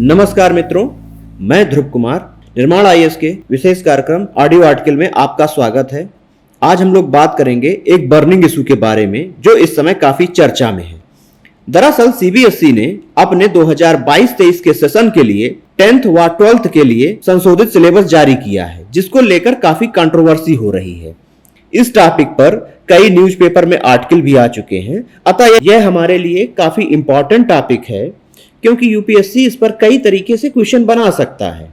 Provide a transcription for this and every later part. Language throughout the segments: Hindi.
नमस्कार मित्रों, मैं ध्रुव कुमार निर्माण आईएएस के विशेष कार्यक्रम ऑडियो आर्टिकल में आपका स्वागत है। आज हम लोग बात करेंगे एक बर्निंग इशू के बारे में जो इस समय काफी चर्चा में है। दरअसल सीबीएसई ने अपने 2022-23 के सेशन के लिए 10th व 12th के लिए संशोधित सिलेबस जारी किया है, जिसको लेकर काफी कंट्रोवर्सी हो रही है। इस टॉपिक पर कई न्यूज़पेपर में आर्टिकल भी आ चुके हैं, अतः यह हमारे लिए काफी इंपॉर्टेंट टॉपिक है क्योंकि यूपीएससी इस पर कई तरीके से क्वेश्चन बना सकता है।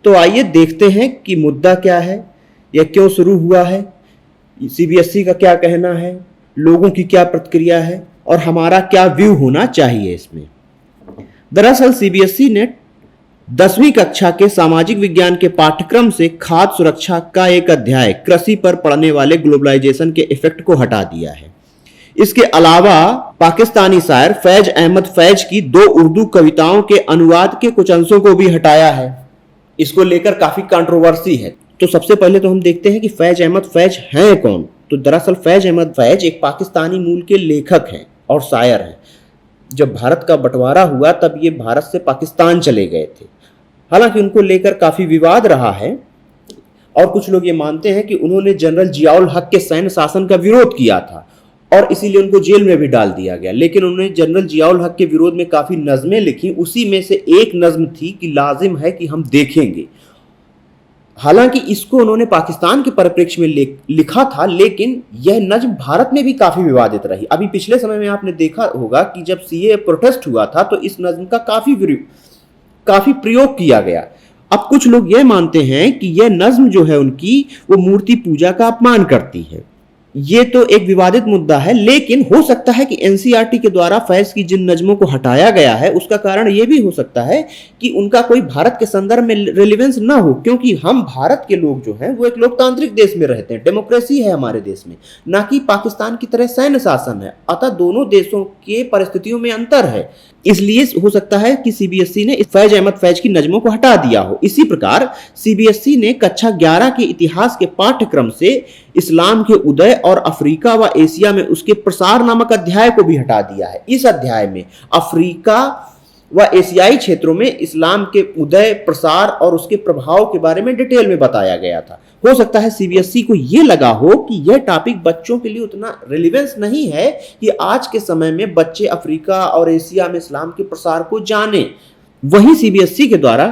तो आइए देखते हैं कि मुद्दा क्या है, यह क्यों शुरू हुआ है, सीबीएसई का क्या कहना है, लोगों की क्या प्रतिक्रिया है और हमारा क्या व्यू होना चाहिए इसमें। दरअसल सीबीएसई ने 10वीं कक्षा के सामाजिक विज्ञान के पाठ्यक्रम से खाद्य सुरक्षा का एक अध्याय कृषि पर पड़ने वाले ग्लोबलाइजेशन के इफेक्ट को हटा दिया है। इसके अलावा पाकिस्तानी शायर फैज अहमद फैज की 2 उर्दू कविताओं के अनुवाद के कुछ अंशों को भी हटाया है। इसको लेकर काफी कंट्रोवर्सी है। तो सबसे पहले तो हम देखते हैं कि फैज अहमद फैज हैं कौन। तो दरअसल फैज अहमद फैज एक पाकिस्तानी मूल के लेखक हैं और शायर हैं। जब भारत का बंटवारा हुआ तब ये भारत से पाकिस्तान चले गए थे। हालांकि उनको लेकर काफी विवाद रहा है और कुछ लोग ये मानते हैं कि उन्होंने जनरल जियाउल हक के सैन्य शासन का विरोध किया था और इसीलिए उनको जेल में भी डाल दिया गया। लेकिन उन्होंने जनरल जियाउल हक के विरोध में काफी नज़में लिखी। उसी में से एक नज़्म थी कि लाजिम है कि हम देखेंगे। हालांकि इसको उन्होंने पाकिस्तान के परिप्रेक्ष्य में लिखा था, लेकिन यह नज़्म भारत में भी काफी विवादित रही। अभी पिछले समय में आपने देखा होगा कि जब सीए प्रोटेस्ट हुआ था तो इस नज़्म का काफी प्रयोग किया गया। अब कुछ लोग यह मानते हैं कि यह नज़्म जो है उनकी वो मूर्ति पूजा का अपमान करती है। ये तो एक विवादित मुद्दा है, लेकिन हो सकता है कि एनसीईआरटी के द्वारा फैज की जिन नज़्मों को हटाया गया है उसका कारण यह भी हो सकता है कि उनका कोई भारत के संदर्भ में रेलेवेंस ना हो, क्योंकि हम भारत के लोग जो हैं वो एक लोकतांत्रिक देश में रहते हैं, डेमोक्रेसी है हमारे देश में, ना कि पाकिस्तान की तरह सैन्य शासन है। अतः दोनों देशों के परिस्थितियों में अंतर है। इसलिए हो सकता है कि सीबीएसई ने फैज अहमद फैज की नज़्मों को हटा दिया हो। इसी प्रकार सीबीएसई ने कक्षा 11 के इतिहास के पाठ्यक्रम से इस्लाम के उदय और अफ्रीका व एशिया में उसके प्रसार नामक अध्याय को भी हटा दिया है। इस अध्याय में अफ्रीका व एशियाई क्षेत्रों में इस्लाम के उदय, प्रसार और उसके प्रभाव के बारे में डिटेल में बताया गया था। हो सकता है सीबीएसई को यह लगा हो कि यह टॉपिक बच्चों के लिए उतना रिलेवेंस नहीं है कि आज के समय में बच्चे अफ्रीका और एशिया में इस्लाम के प्रसार को जाने। वहीं सीबीएसई के द्वारा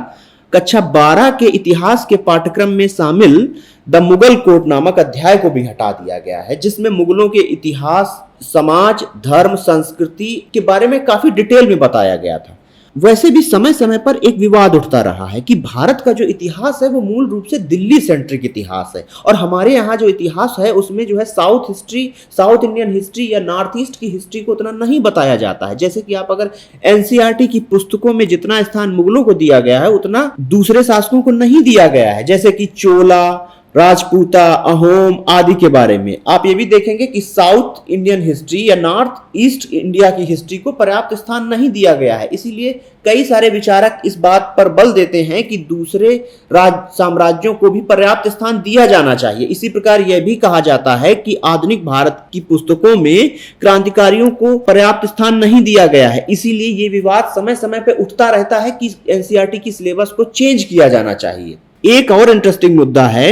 कक्षा 12 के इतिहास के पाठ्यक्रम में शामिल द मुगल कोड नामक अध्याय को भी हटा दिया गया है, जिसमें मुगलों के इतिहास, समाज, धर्म, संस्कृति के बारे में काफी डिटेल में बताया गया था। वैसे भी समय समय पर एक विवाद उठता रहा है कि भारत का जो इतिहास है वो मूल रूप से दिल्ली सेंट्रिक इतिहास है और हमारे यहाँ जो इतिहास है उसमें जो है साउथ इंडियन हिस्ट्री या नॉर्थ ईस्ट की हिस्ट्री को उतना नहीं बताया जाता है। जैसे कि आप अगर एनसीईआरटी की पुस्तकों में जितना स्थान मुगलों को दिया गया है उतना दूसरे शासकों को नहीं दिया गया है, जैसे कि चोला, राजपूता, अहोम आदि के बारे में। आप ये भी देखेंगे कि साउथ इंडियन हिस्ट्री या नॉर्थ ईस्ट इंडिया की हिस्ट्री को पर्याप्त स्थान नहीं दिया गया है। इसीलिए कई सारे विचारक इस बात पर बल देते हैं कि दूसरे साम्राज्यों को भी पर्याप्त स्थान दिया जाना चाहिए। इसी प्रकार यह भी कहा जाता है कि आधुनिक भारत की पुस्तकों में क्रांतिकारियों को पर्याप्त स्थान नहीं दिया गया है। इसीलिए ये विवाद समय समय पर उठता रहता है कि एनसीईआरटी की सिलेबस को चेंज किया जाना चाहिए। एक और इंटरेस्टिंग मुद्दा है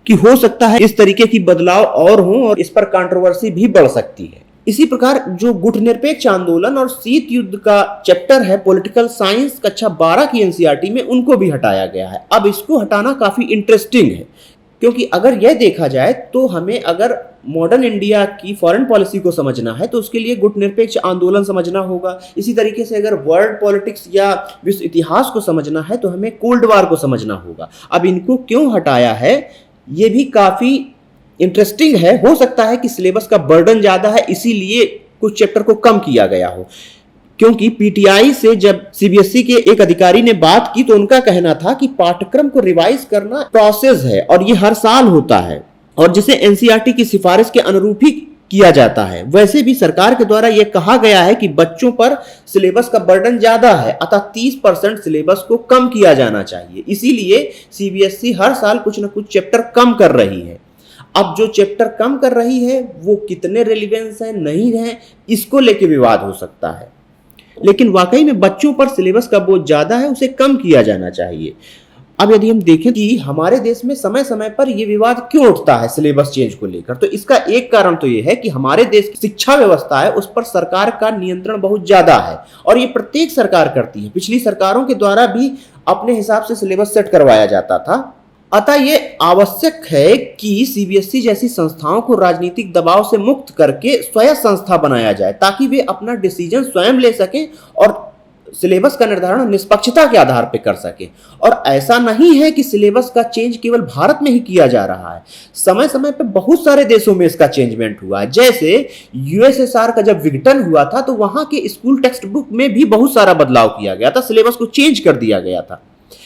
कि हो सकता है इस तरीके की बदलाव और हो और इस पर कंट्रोवर्सी भी बढ़ सकती है। इसी प्रकार जो गुटनिरपेक्ष आंदोलन और शीत युद्ध का चैप्टर है पॉलिटिकल साइंस कक्षा 12 की एनसीईआरटी में, उनको भी हटाया गया है। अब इसको हटाना काफी इंटरेस्टिंग है, क्योंकि अगर यह देखा जाए तो हमें अगर मॉडर्न इंडिया की फॉरेन पॉलिसी को समझना है तो उसके लिए गुटनिरपेक्ष आंदोलन समझना होगा। इसी तरीके से अगर वर्ल्ड पॉलिटिक्स या विश्व इतिहास को समझना है तो हमें कोल्ड वॉर को समझना होगा। अब इनको क्यों हटाया है ये भी काफी इंटरेस्टिंग है। हो सकता है कि सिलेबस का बर्डन ज्यादा है इसीलिए कुछ चैप्टर को कम किया गया हो, क्योंकि पीटीआई से जब सीबीएसई के एक अधिकारी ने बात की तो उनका कहना था कि पाठ्यक्रम को रिवाइज करना प्रोसेस है और ये हर साल होता है और जिसे एनसीईआरटी की सिफारिश के अनुरूप ही किया जाता है। वैसे भी सरकार के द्वारा यह कहा गया है कि बच्चों पर सिलेबस का बर्डन ज्यादा है, अतः 30% सिलेबस को कम किया जाना चाहिए। इसीलिए सीबीएसई हर साल कुछ न कुछ चैप्टर कम कर रही है। अब जो चैप्टर कम कर रही है वो कितने रेलिवेंस है नहीं है इसको लेके विवाद हो सकता है। लेकिन वाकई में बच्चों पर सिलेबस का बोझ ज्यादा है, उसे कम किया जाना चाहिए। अब यदि हम देखें कि हमारे देश में समय समय पर यह विवाद क्यों उठता है सिलेबस चेंज को लेकर, तो इसका एक कारण तो यह है कि हमारे देश की शिक्षा व्यवस्था है उस पर सरकार का नियंत्रण बहुत ज्यादा है, और ये प्रत्येक सरकार करती है। पिछली सरकारों के द्वारा भी अपने हिसाब से सिलेबस सेट करवाया जाता था। अतः ये आवश्यक है कि सीबीएसई जैसी संस्थाओं को राजनीतिक दबाव से मुक्त करके स्वयं संस्था बनाया जाए, ताकि वे अपना डिसीजन स्वयं ले सकें और सिलेबस का निर्धारण निष्पक्षता के आधार पर कर सके। और ऐसा नहीं है कि सिलेबस का चेंज केवल भारत में ही किया जा रहा है, समय समय पर बहुत सारे देशों में इसका चेंजमेंट हुआ है। जैसे यूएसएसआर का जब विघटन हुआ था तो वहां के स्कूल टेक्स्ट बुक में भी बहुत सारा बदलाव किया गया था, सिलेबस को चेंज कर दिया गया था।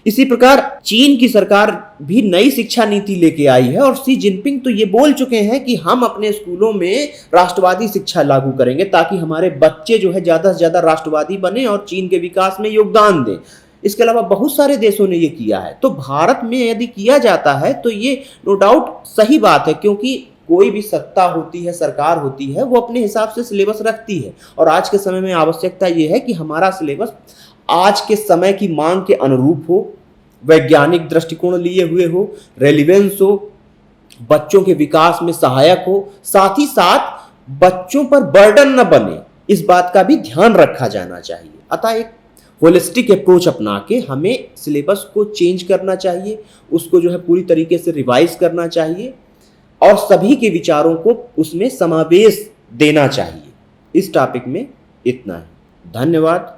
इसी प्रकार चीन की सरकार भी नई शिक्षा नीति लेके आई है, और शी जिनपिंग तो ये बोल चुके हैं कि हम अपने स्कूलों में राष्ट्रवादी शिक्षा लागू करेंगे, ताकि हमारे बच्चे जो है ज्यादा से ज्यादा राष्ट्रवादी बने और चीन के विकास में योगदान दें। इसके अलावा बहुत सारे देशों ने ये किया है, तो भारत में यदि किया जाता है तो ये नो डाउट सही बात है, क्योंकि कोई भी सत्ता होती है, सरकार होती है, वो अपने हिसाब से सिलेबस रखती है। और आज के समय में आवश्यकता ये है कि हमारा सिलेबस आज के समय की मांग के अनुरूप हो, वैज्ञानिक दृष्टिकोण लिए हुए हो, रेलिवेंस हो, बच्चों के विकास में सहायक हो, साथ ही साथ बच्चों पर बर्डन न बने, इस बात का भी ध्यान रखा जाना चाहिए। अतः एक होलिस्टिक अप्रोच अपना के हमें सिलेबस को चेंज करना चाहिए, उसको जो है पूरी तरीके से रिवाइज करना चाहिए, और सभी के विचारों को उसमें समावेश देना चाहिए। इस टॉपिक में इतना है। धन्यवाद।